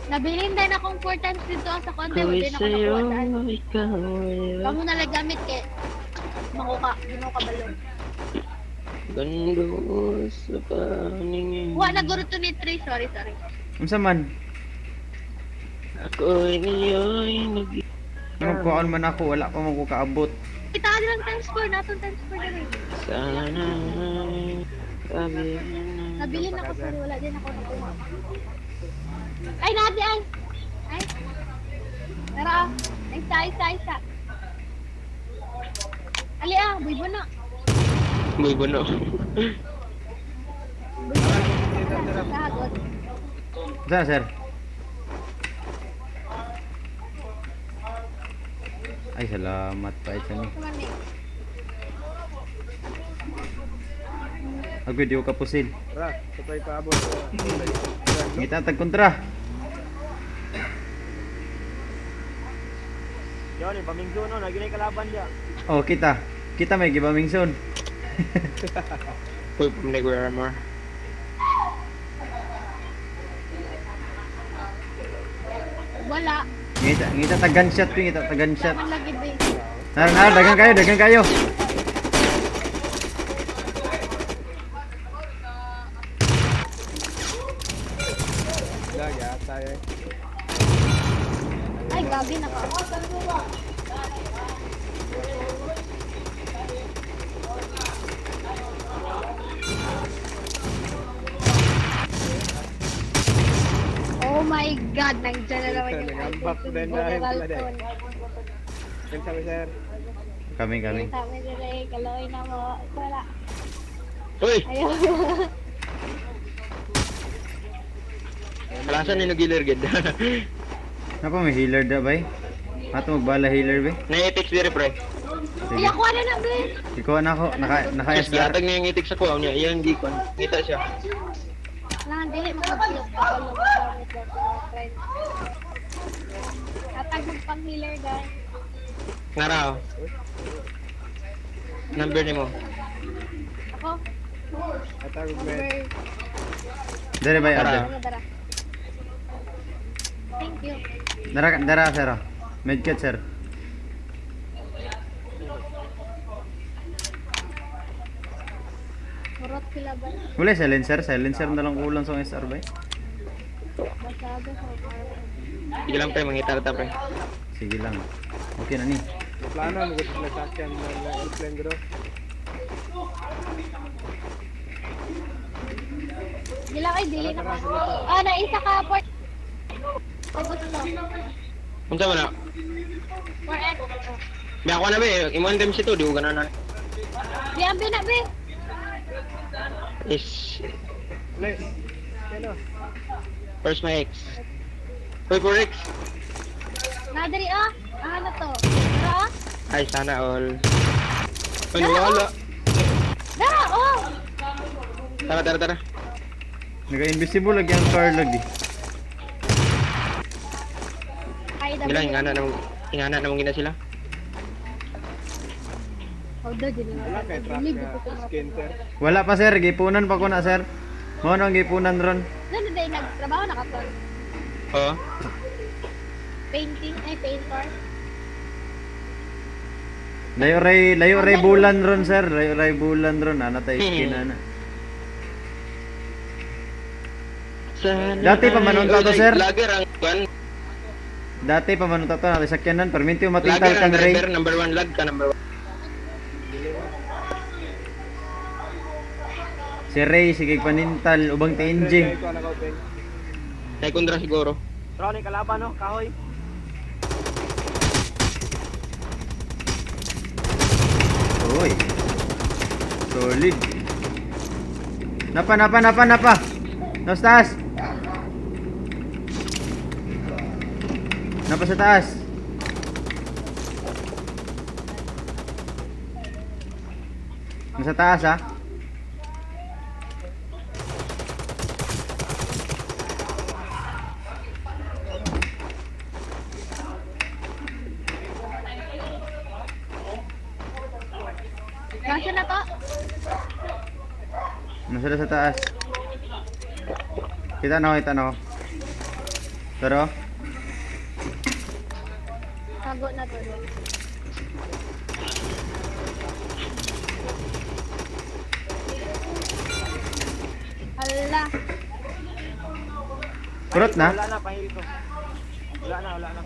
Nabilin din akong 4 times dito sa konti. Kaway Hindi na ako sa'yo, nakuha daan. ikaw Kamu na gamit kay makuha. Hindi mo kabalo. ganda mo sa paningin. Wa na guro to ni 3. Sorry. Unsa man? Ako'y ngayon nag Magkuhaan man ako, wala pa mo ko kaabot. Kita ka lang times 4. Natong times 4 na rin. sana sabi Nabilin ako sorry. Wala din ako nakuha. Ay, nadi ay. Ay. Tara. Isa. Ali buy mo na. Muy bueno. Kahagot. Saan, sir? Ay, salamat pa isa ni. Kuman ni. Agad ka pusil. Ra, sabay paabot. Ngita tag kontra. Yon, pamingso no, naginay kalaban dia. Oh, kita may gibaming son. Uy, pumnegwera mo. Wala. Ngita tag gunshot, ngita tag gunshot. Naman lagi ba. Nara, dagan kayo. Lagi tayo. Ay, gabi na ka. Oh my God, nandiyan na naman yung Nangambak din na yung pala din. Yung sabi sir. Kami. Sabi nila kaloy na mo. Wala. Uy, Ayaw. kalasan ni Nugiler gid. Napa may healer da bay? Ato magbala healer be. Na-etix dire pre. Sige. Iya ko na be. Ikaw na ako, naka Yes, SR. gatag niya yung etix sa kuha niya. Iyang di kon. Kita siya. Lang dili mo mag-block pa ko gamit lang sa friend. Katag magpang healer guys. Ngara. Number ni mo. Ako. Atag Number. men. Dere bay Tara. order. Dara. Thank you. Dara sir. Medkit sir. Murot sila ba? Wala silencer na lang kulang sa SR bay. Basado sa Sige lang pre, mangita ta pre. Sige lang. Okay na ni. Plano mo gusto na sakyan ng airplane gro. Gila kay dili na ka. Naisa ka port. Tapos to. Unsa man na? 4x. May ako na be, imong dem si to, di ko gananan. Di ambi na be. Is Le. Ano? first my ex. Uy, for ex. Nadiri na to. Dara Ay, sana all. Ano wala? Dara Tara. Naga-invisible lagi ang car lagi. Ay, Bila ingana na mong gina sila. How do you Wala kay truck na skin sir. Wala pa sir, gipunan pa ko na sir. Mo ang gipunan ron. Ano day nagtrabaho na ka to? Oo. Painting, painter. Layo ray bulan ron sir, layo ray bulan ron ana tay skin ana. Sana Dati pa manunta to, sir? Lager ang kan. Dati pa man tato na sakyanan perminti matintal Lager ang kang ray. driver number 1 lag ka number 1. Si Ray sige panintal ubang ti engine. Ko na kaupeng. Nay kundra siguro. Tro ni kalaban no, kahoy. Uy. Solid. Napa. Nos taas. Napa sa taas. Nasa taas ha. Nasaan na to? Nasa sa taas. Kita na ko. Pero, Tago na to. Hala. kurot na. Wala na, pahil ko. Wala na.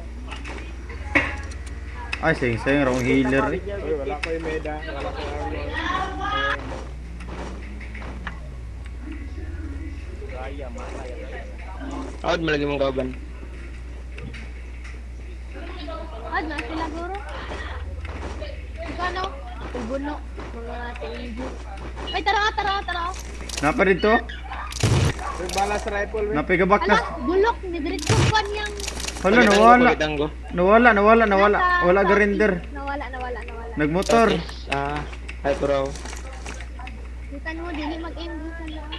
Ay, sing wrong healer eh. Uy, wala ko yung meda, wala ko yung armor. Raya, matay. Out malagi mong kauban. Ad na sila guro. Ikano? Pubuno. Mga tingin. Ay, tara. Napa dito? Yung balas rifle, we. Napigabak Ala, na. bulok ni diretso kwan yang Hala, nawala. Pagitanggo. Nawala. Wala nasa- grinder. Nawala. Nagmotor. Ay kuraw. Bukan mo dili mag-aim bukan lang.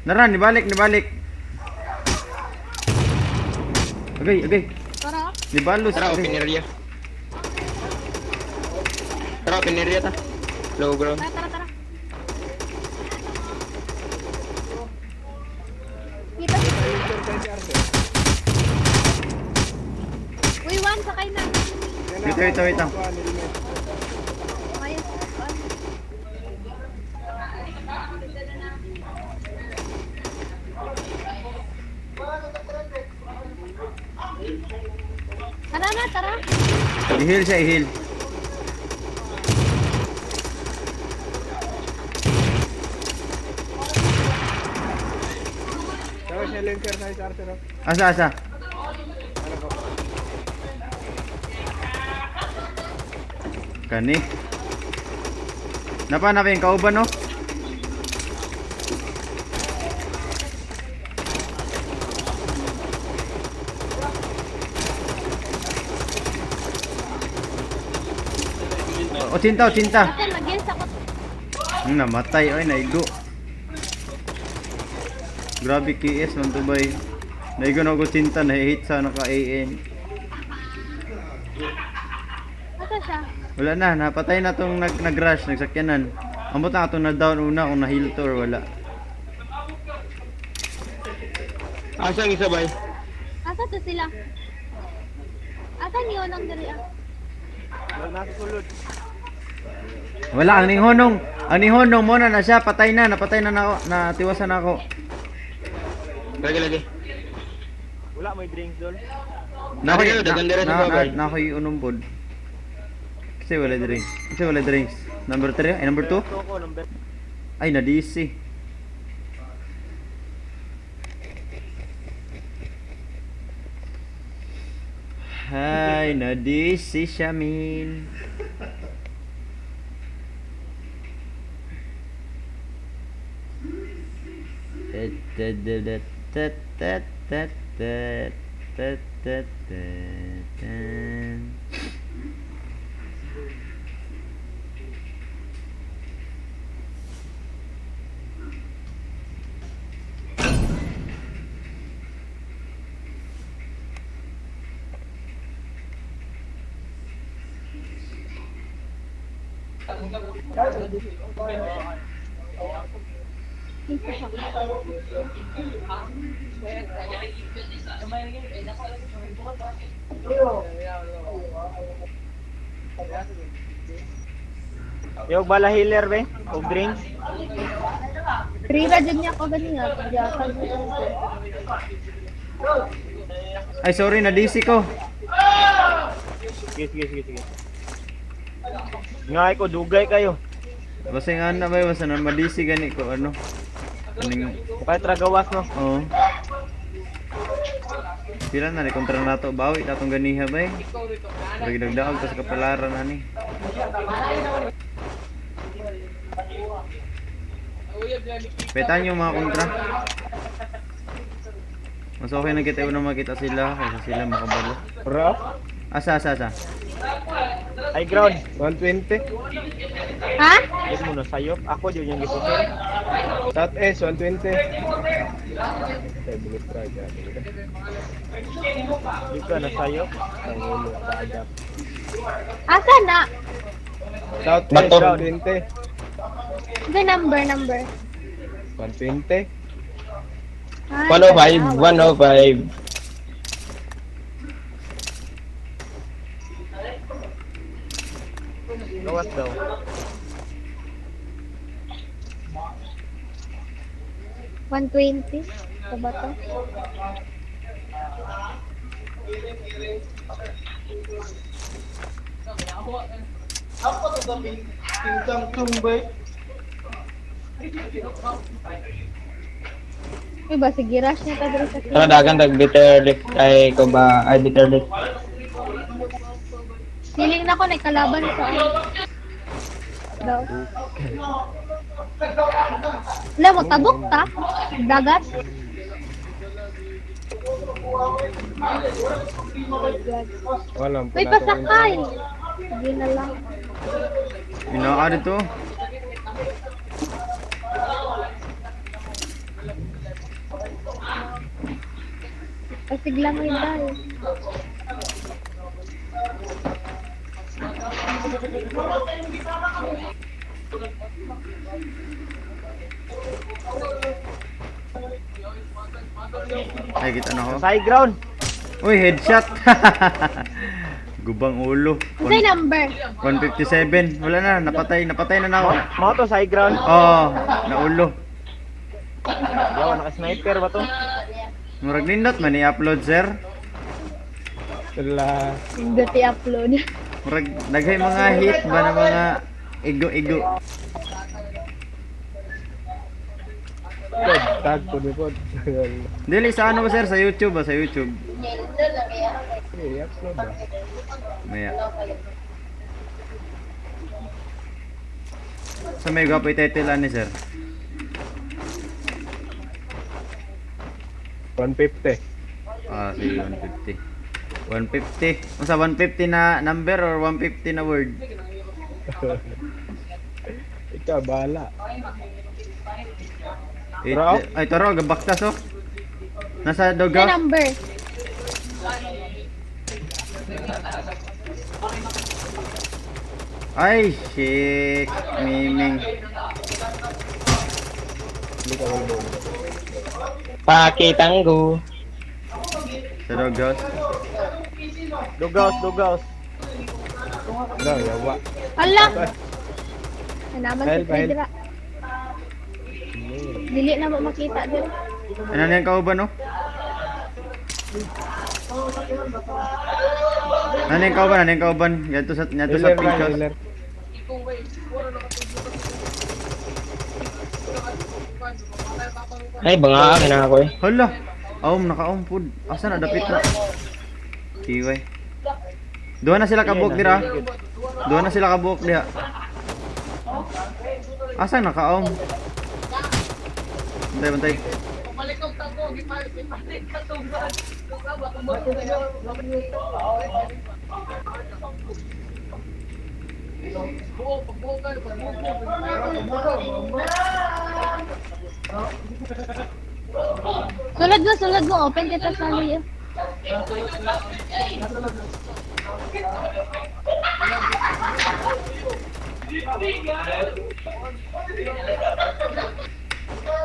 Naran, nibalik. Agay. Tara. Nibalos. Tara, agay. open area. Tara, open area ta. Low ground. Tara. Kita si Picture tayo si Arce. Uy, one sakay na. Yan na, Wait lang. kuha, nilmet. Mayas. Tara. I-heal siya, i-heal. Tayo siya linker tayo si Arce, no? Asa. Ano ko? Kani. Napa yung kauban no? O cinta. Kasi mag-yes ako. Namatay, oy, naigo. Grabe KS man to bay. Naigo na ako cinta, nahihit sa naka-AN. Asa siya? Wala na, napatay na tong nag-rush, nagsakyanan. Ambot na atong na-down una kung na-heal to or wala. Asa ang isa bay? Asa to sila? Asa niyo nang diri ah? Wala na sa sulod. Wala, ang ninghonong mo na siya, patay na, napatay na ako, natiwasan ako. Lagi. Wala, may drinks doon. Nakoy, dagan dira sa babay. Nakoy unumbod. Kasi wala drinks. Number 3, number 2? Ito ko, number. Ay, na-DC. Hay, na-DC siya, min. Yung bala healer, be? O drinks? Rira dyan niya ako ganyan. Pagyakan. Ay, sorry, na-DC ko. Sige. Ngay ko, dugay kayo. Basta nga na ba, basta na ma-DC gani ko, ano. Kaning, Kahit ragawas, no? oo. Pila na, kontra na to. Bawi na itong ganiha ba eh. Lagi nagdaog, tapos kapalaran na ni. Petan yung mga kontra. Mas okay na kita na makita sila kaysa sila makabalo. Bro? Asa. High ground, 120. Ha? Yes mo na sayop. Ako yun yung gisusin. South S, 120. Bullet strike. Di ka na sayop. Ang ulo, kaagap. Asa na? South S, Bator. 120. The number. 120. Ay, 105, tanaw. 105. Gawas daw. $120. Ito ba to? Uy ba, sige, rush na ta dito sa Tara dagan tag bitter leaf ay ko ba ay bitter leaf. Feeling na ko, kalaban sa ano. Daw. Wala, magtabok ta. Dagat. Walang Uy, pasakay. Sige na lang. Inaka dito. Pasig lang yun tayo. Ay, kita na ako. Sa high ground. Uy, headshot. Gubang ulo. Ano yung number? 157. Wala na, napatay na ako. Mga to sa high ground. Oh, naulo. Yawa, naka-sniper ba to? Murag nindot man i-upload, sir. Wala. Hindi upload. Murag daghay mga hit ba na mga igo-igo. Tag ko di po. Dili sa ano ba, sir? Sa YouTube ba? Sa YouTube. I-upload ba? Maya. Sa may gwapo i-title ani, sir. 150. Ah, sige, 150. 150. Unsa 150 na number or 150 na word? Ikaw, bahala. Taro? Ay, taro, gabaktas oh. Nasa Ano yung doghouse. number? Ay, shit. Miming. Hindi ka walbo. Pakitanggo. Sa doghouse. Dugaws. No, yawa. Ala! Ay naman si Bahil. Pedra. Dili na mo makita dito. Ano na yung kauban oh? Ano yung kauban? Ano yung kauban? Yato sa Healer pink ba, house. healer? Ay banga akin ako eh. Hala! Naka-aum pud. Asa na dapit na? Kiway. Duha na sila kabuok dira. Duha na sila kabuok diha. Asa naka-aum? Bantay. Sulod mo. Open kita sa liyo.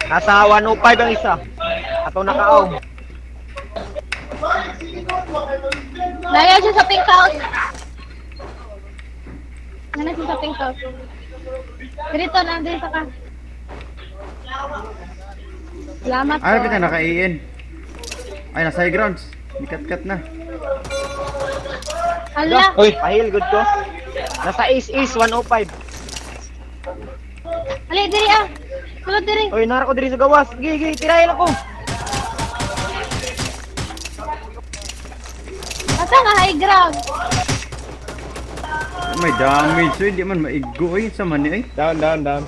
Nasa 105 ang isa. Ato naka-aw. Naya siya sa pink house. Nana siya sa pink house. Dito ka. Salamat Ay, po. pita naka-AN. Ay, nasa high grounds. Ikat-kat na. Ala! Uy, Pahil, good ko. Nasa East 105. Ali, diri ah! Sulod diri! Oy, nara ko diri sa gawas. Gigi, tirahin ako. Asa nga high ground? May damage. So, hindi man maigo. Ay, sa mani ay. Down.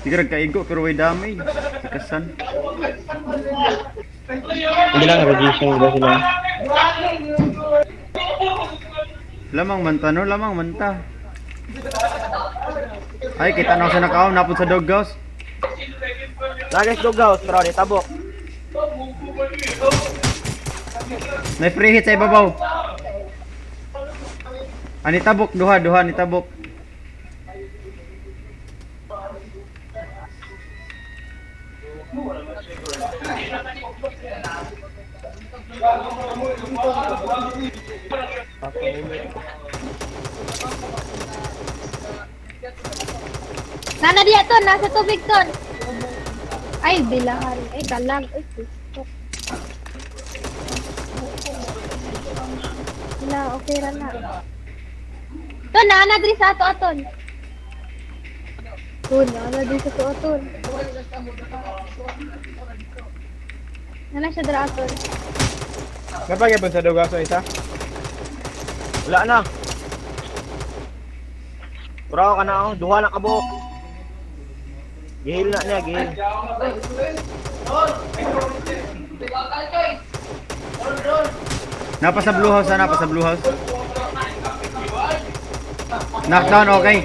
Tigre kaigo pero may damage. Sikasan. hindi lang radiation ba sila? Lamang manta no, lamang manta. Ay, kita na ako sa nakaw, napod sa doghouse. Nagas dugaws, bro, di tabok. May free hit sa ibabaw. Ani tabok, duha ni tabok. Nana diya ton, nasa tubig ton. Ay, bilahan. Ay, kalag. Ay, kusok. Wala, okay ra na. Ton, nana diri sa ato aton. Ton, nana diri sa ato aton. Nana siya dira aton. Napagay sa duga sa isa? Wala na. Pura ka na ako. Duha na kabuok. Gihil na niya, gihil. Napa sa blue house, napa sa blue house. Knockdown, okay.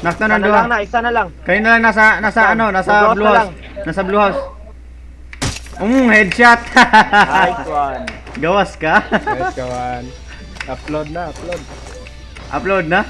Knockdown ang Isa na duha. lang na, isa na lang. Kayo na lang nasa Blue house blue na house. lang. Nasa blue house. Headshot. Nice one. Gawas ka. Nice kawan. Upload na, upload. Upload na.